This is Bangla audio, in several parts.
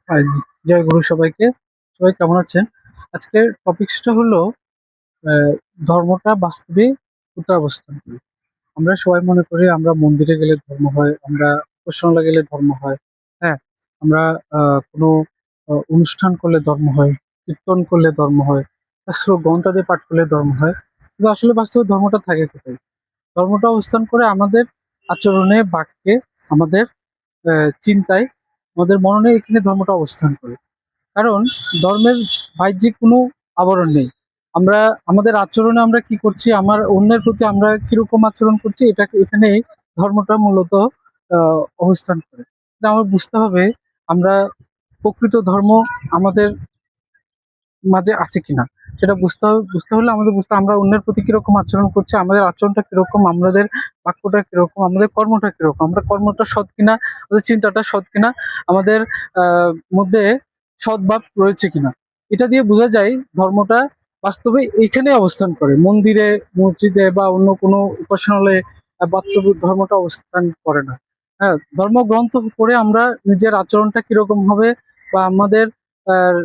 হাই, জয় গুরু সবাইকে। সবাই কেমন আছেন? আজকের টপিকসটা হলো আহ, ধর্মটা বাস্তবে কোথায় অবস্থান করে। আমরা সবাই মনে করি আমরা মন্দিরে গেলে ধর্ম হয়, আমরা উপাসনালয়ে গেলে ধর্ম হয়। হ্যাঁ, আমরা কোনো অনুষ্ঠান করলে ধর্ম হয়, কীর্তন করলে ধর্ম হয়, শাস্ত্র গ্রন্থাদি পাঠ করলে ধর্ম হয়। কিন্তু আসলে বাস্তবে ধর্মটা থাকে কোথায়? ধর্মটা অবস্থান করে আমাদের আচরণে, বাক্যে, আমাদের চিন্তায়, আমাদের মননে, এখানে ধর্মটা অবস্থান করে। কারণ ধর্মের বাহ্যিক কোনো আবরণ নেই। আমরা আমাদের আচরণে আমরা কি করছি, আমার অন্যের প্রতি আমরা কিরকম আচরণ করছি, এটাকে এখানেই ধর্মটা মূলত অবস্থান করে। এটা আমার বুঝতে হবে আমরা প্রকৃত ধর্ম আমাদের মাঝে আছে কিনা। সেটা বুঝতে হলে আমাদের আমরা অন্যের প্রতি কিরকম আচরণ করছি, আমাদের আচরণটা কিরকম, আমাদের বাক্যটা কিরকম, আমাদের কর্মটা কিরকম, আমরা কর্মটা সৎ কিনা, আমাদের চিন্তাটা সৎ কিনা, আমাদের মধ্যে সদ্ভাব রয়েছে কিনা। এটা দিয়ে বোঝা যায় ধর্মটা বাস্তবে এইখানে অবস্থান করে, মন্দিরে, মসজিদে বা অন্য কোনো উপাসনালয়ে বাস্তব ধর্মটা অবস্থান করে না। হ্যাঁ, ধর্মগ্রন্থ পড়ে আমরা নিজের আচরণটা কিরকম হবে বা আমাদের আহ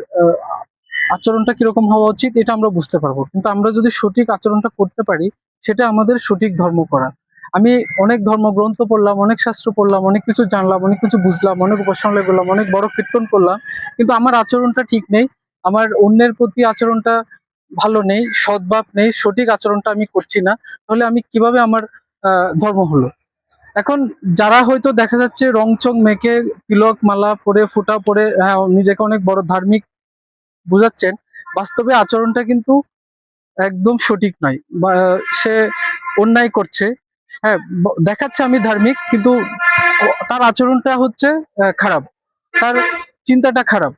আচরণটা কিরকম হওয়া উচিত এটা আমরা বুঝতে পারবো। কিন্তু আমরা যদি সঠিক আচরণটা করতে পারি, সেটা আমাদের সঠিক ধর্ম করা। আমি অনেক ধর্মগ্রন্থ পড়লাম, অনেক শাস্ত্র পড়লাম, অনেক কিছু জানলাম, অনেক কিছু বুঝলাম, অনেক উপাসনালয় করলাম, অনেক বড় কীর্তন করলাম, কিন্তু আমার আচরণটা ঠিক নেই, আমার অন্যের প্রতি আচরণটা ভালো নেই, সদ্ভাব নেই, সঠিক আচরণটা আমি করছি না, তাহলে আমি কিভাবে আমার ধর্ম হলো? এখন যারা হয়তো দেখা যাচ্ছে রংচং মেখে, তিলক মালা পরে, ফুটা পরে, হ্যাঁ, নিজেকে অনেক বড় ধার্মিক বুঝাচ্ছেন, বাস্তবে আচরণটা কিন্তু একদম সঠিক নয়। বা সে অন্যায় করছে। হ্যাঁ, দেখাচ্ছে আমি ধার্মিক, কিন্তু তার আচরণটা হচ্ছে খারাপ, তার চিন্তাটা খারাপ।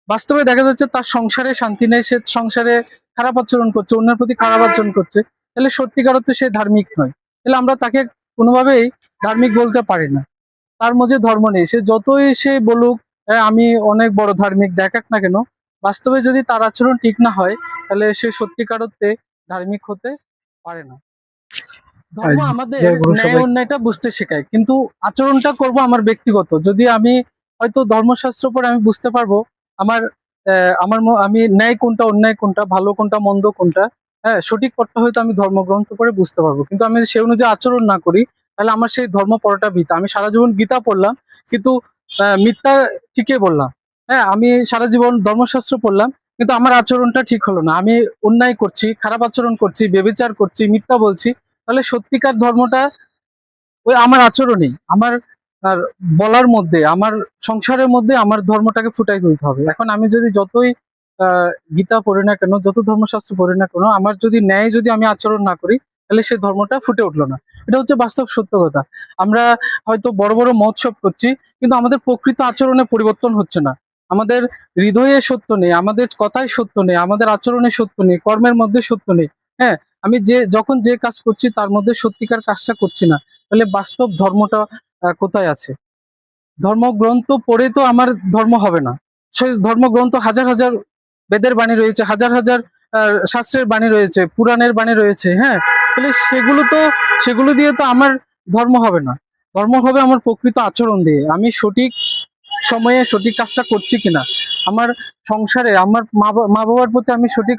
বাস্তবে দেখা যাচ্ছে তার সংসারে শান্তি নেই, সে সংসারে খারাপ আচরণ করছে, অন্যের প্রতি খারাপ আচরণ করছে। তাহলে সত্যিকার অর্থে সে ধার্মিক নয়। তাহলে আমরা তাকে কোনোভাবেই ধার্মিক বলতে পারি না। তার মধ্যে ধর্ম নেই, সে যতই সে বলুক আমি অনেক বড় ধার্মিক দেখাক না কেন, বাস্তবে যদি তার আচরণ ঠিক না হয়, তাহলে সে সত্যিকার অর্থে ধার্মিক হতে পারে না। ধর্ম আমাদের জয় গুরু ন্যায় সবাই। অন্যায়টা বুঝতে শেখায়, কিন্তু আচরণটা করব আমার ব্যক্তিগত। যদি আমি হয়তো ধর্মশাস্ত্র পড়ে আমি বুঝতে পারবো আমার আমি ন্যায় কোনটা, অন্যায় কোনটা, ভালো কোনটা, মন্দ কোনটা, হ্যাঁ, সঠিক পথটা হয়তো আমি ধর্মগ্রন্থ পড়ে বুঝতে পারবো। কিন্তু আমি যদি সেই অনুযায়ী আচরণ না করি, তাহলে আমার সেই ধর্ম পড়াটা বৃথা। আমি সারা জীবন গীতা পড়লাম, কিন্তু মিথ্যা ঠিকই বললাম। হ্যাঁ, আমি সারা জীবন ধর্মশাস্ত্র পড়লাম, কিন্তু আমার আচরণটা ঠিক হলো না, আমি অন্যায় করছি, খারাপ আচরণ করছি, ব্যভিচার করছি, মিথ্যা বলছি। তাহলে সত্যিকার ধর্মটা ওই আমার আচরণেই, আমার আর বলার মধ্যে, আমার সংসারের মধ্যে আমার ধর্মটাকে ফুটাই তুলতে হবে। এখন আমি যদি যতই গীতা পড়ি না কেন, যত ধর্মশাস্ত্র পড়ি না কেন, আমার যদি ন্যায় যদি আমি আচরণ না করি, তাহলে সেই ধর্মটা ফুটে উঠলো না। এটা হচ্ছে বাস্তব সত্য কথা। আমরা হয়তো বড় বড় মহোৎসব করছি, কিন্তু আমাদের প্রকৃত আচরণে পরিবর্তন হচ্ছে না। আমাদের হৃদয়ে সত্য নেই, আমাদের কথায় সত্য নেই, আমাদের আচরণে সত্য নেই, কর্মের মধ্যে সত্য নেই। হ্যাঁ, আমি যখন যে কাজ করছি তার মধ্যে সত্যিকার কাজটা করছি না, তাহলে বাস্তব ধর্মটা কোথায় আছে? ধর্মগ্রন্থ পড়ে তো আমার ধর্ম হবে না। সেই ধর্মগ্রন্থ হাজার হাজার বেদের বাণী রয়েছে, হাজার হাজার শাস্ত্রের বাণী রয়েছে, পুরাণের বাণী রয়েছে। হ্যাঁ, তাহলে সেগুলো দিয়ে তো আমার ধর্ম হবে না। ধর্ম হবে আমার প্রকৃত আচরণ দিয়ে, আমি সঠিক সময়ে সঠিক কাজটা করছি কিনা, আমার সংসারে আমার মা বাবার প্রতি আমি সঠিক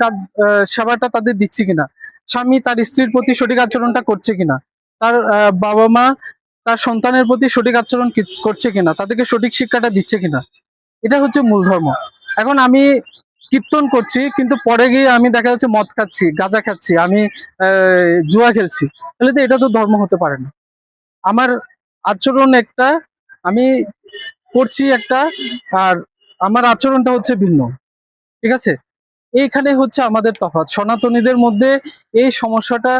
সেবাটা তাদের দিচ্ছি কিনা, স্বামী তার স্ত্রীর প্রতি সঠিক আচরণটা করছে কিনা, তার বাবা মা তার সন্তানের প্রতি সঠিক আচরণ করছে কিনা, তাদেরকে সঠিক শিক্ষাটা দিচ্ছে কিনা। এটা হচ্ছে মূল ধর্ম। এখন আমি কীর্তন করছি, কিন্তু পরে গিয়ে আমি দেখা যাচ্ছে মদ খাচ্ছি, গাঁজা খাচ্ছি, আমি জুয়া খেলছি, তাহলে তো এটা তো ধর্ম হতে পারে না। আমার আচরণ একটা, আমি করছি একটা, আর আমার আচরণটা হচ্ছে ভিন্ন। ঠিক আছে? এইখানে হচ্ছে আমাদের তফাৎ সনাতনীদের মধ্যে। এই সমস্যাটা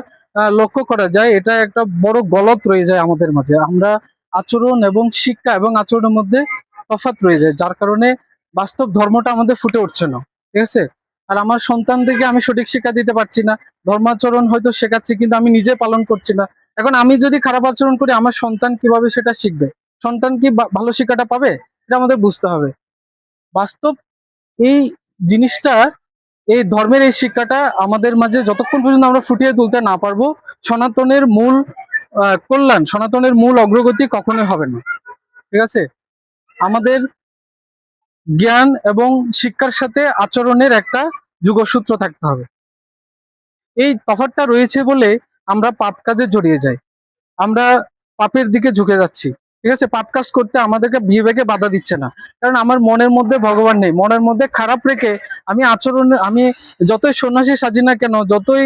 লক্ষ্য করা যায়, এটা একটা বড় গলত রয়ে যায় আমাদের মাঝে। আমরা আচরণ এবং শিক্ষা এবং আচরণের মধ্যে তফাৎ রয়ে যায়, যার কারণে বাস্তব ধর্মটা আমাদের ফুটে উঠছে না। ঠিক আছে? আর আমার সন্তানদেরকে আমি সঠিক শিক্ষা দিতে পারছি না। ধর্মাচরণ হয়তো শেখাচ্ছি, কিন্তু আমি নিজে পালন করছি না। এখন আমি যদি খারাপ আচরণ করি, আমার সন্তান কিভাবে সেটা শিখবে? সন্তান কি ভালো শিক্ষাটা পাবে? এটা আমাদের বুঝতে হবে। বাস্তব এই জিনিসটা, এই ধর্মের এই শিক্ষাটা আমাদের মাঝে যতক্ষণ পর্যন্ত আমরা ফুটিয়ে তুলতে না পারবো, সনাতনের মূল কল্যাণ, সনাতনের মূল অগ্রগতি কখনোই হবে না। ঠিক আছে? আমাদের জ্ঞান এবং শিক্ষার সাথে আচরণের একটা যোগসূত্র থাকতে হবে। এই তফাৎটা রয়েছে বলে আমরা পাপ কাজে জড়িয়ে যাই, আমরা পাপের দিকে ঝুঁকে যাচ্ছি। ঠিক আছে, পাপ কাজ করতে আমাদেরকে বিবেকে বাধা দিচ্ছে না, কারণ আমার মনের মধ্যে ভগবান নেই। মনের মধ্যে খারাপ রেখে আমি যতই সন্ন্যাসী সাজি না কেন, যতই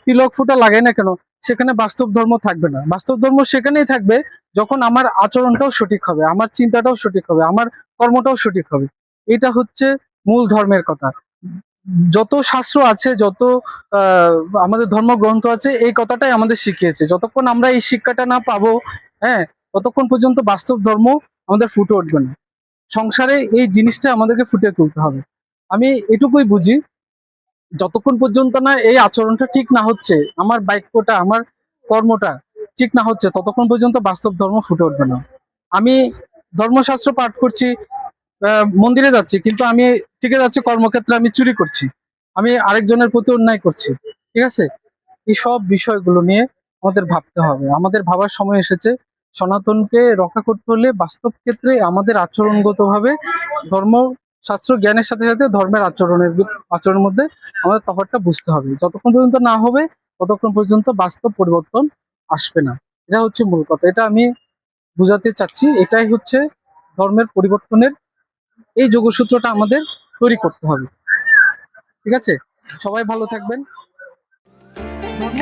তিলক ফুটা লাগাই না কেন, সেখানে বাস্তব ধর্ম থাকবে না। বাস্তব ধর্ম সেখানেই থাকবে যখন আমার আচরণটাও সঠিক হবে, আমার চিন্তাটাও সঠিক হবে, আমার কর্মটাও সঠিক হবে। এটা হচ্ছে মূল ধর্মের কথা। যত শাস্ত্র আছে, যত আহ আমাদের ধর্মগ্রন্থ আছে, এই কথাটাই আমাদের শিখিয়েছে। যতক্ষণ আমরা এই শিক্ষাটা না পাবো, হ্যাঁ, ততক্ষণ পর্যন্ত বাস্তব ধর্ম আমাদের ফুটে উঠবে না। সংসারে এই জিনিসটা আমাদেরকে ফুটিয়ে তুলতে হবে। আমি এটুকুই বুঝি, যতক্ষণ পর্যন্ত না এই আচরণটা ঠিক না হচ্ছে, আমার বাক্যটা, আমার কর্মটা ঠিক না হচ্ছে, ততক্ষণ পর্যন্ত বাস্তব ধর্ম ফুটে উঠবে না। আমি ধর্মশাস্ত্র পাঠ করছি, মন্দিরে যাচ্ছি, কিন্তু আমি ঠিকই যাচ্ছি, কর্মক্ষেত্রে আমি চুরি করছি, আমি আরেকজনের প্রতি অন্যায় করছি। ঠিক আছে, এই সব বিষয়গুলো নিয়ে আমাদের ভাবতে হবে। আমাদের ভাবার সময় এসেছে। সনাতনকে রক্ষা করতে হলে বাস্তব ক্ষেত্রে আমাদের আচরণগতভাবে ধর্ম শাস্ত্র জ্ঞানের সাথে সাথে ধর্মের আচরণের মধ্যে আমাদের তফাৎটা বুঝতে হবে। যতক্ষণ পর্যন্ত না হবে, ততক্ষণ পর্যন্ত বাস্তব পরিবর্তন আসবে না। এটা হচ্ছে মূল কথা। এটা আমি বুঝাতে চাচ্ছি। এটাই হচ্ছে ধর্মের পরিবর্তনের এই যোগসূত্রটা আমাদের তৈরি করতে হবে। ঠিক আছে, সবাই ভালো থাকবেন। ধর্ম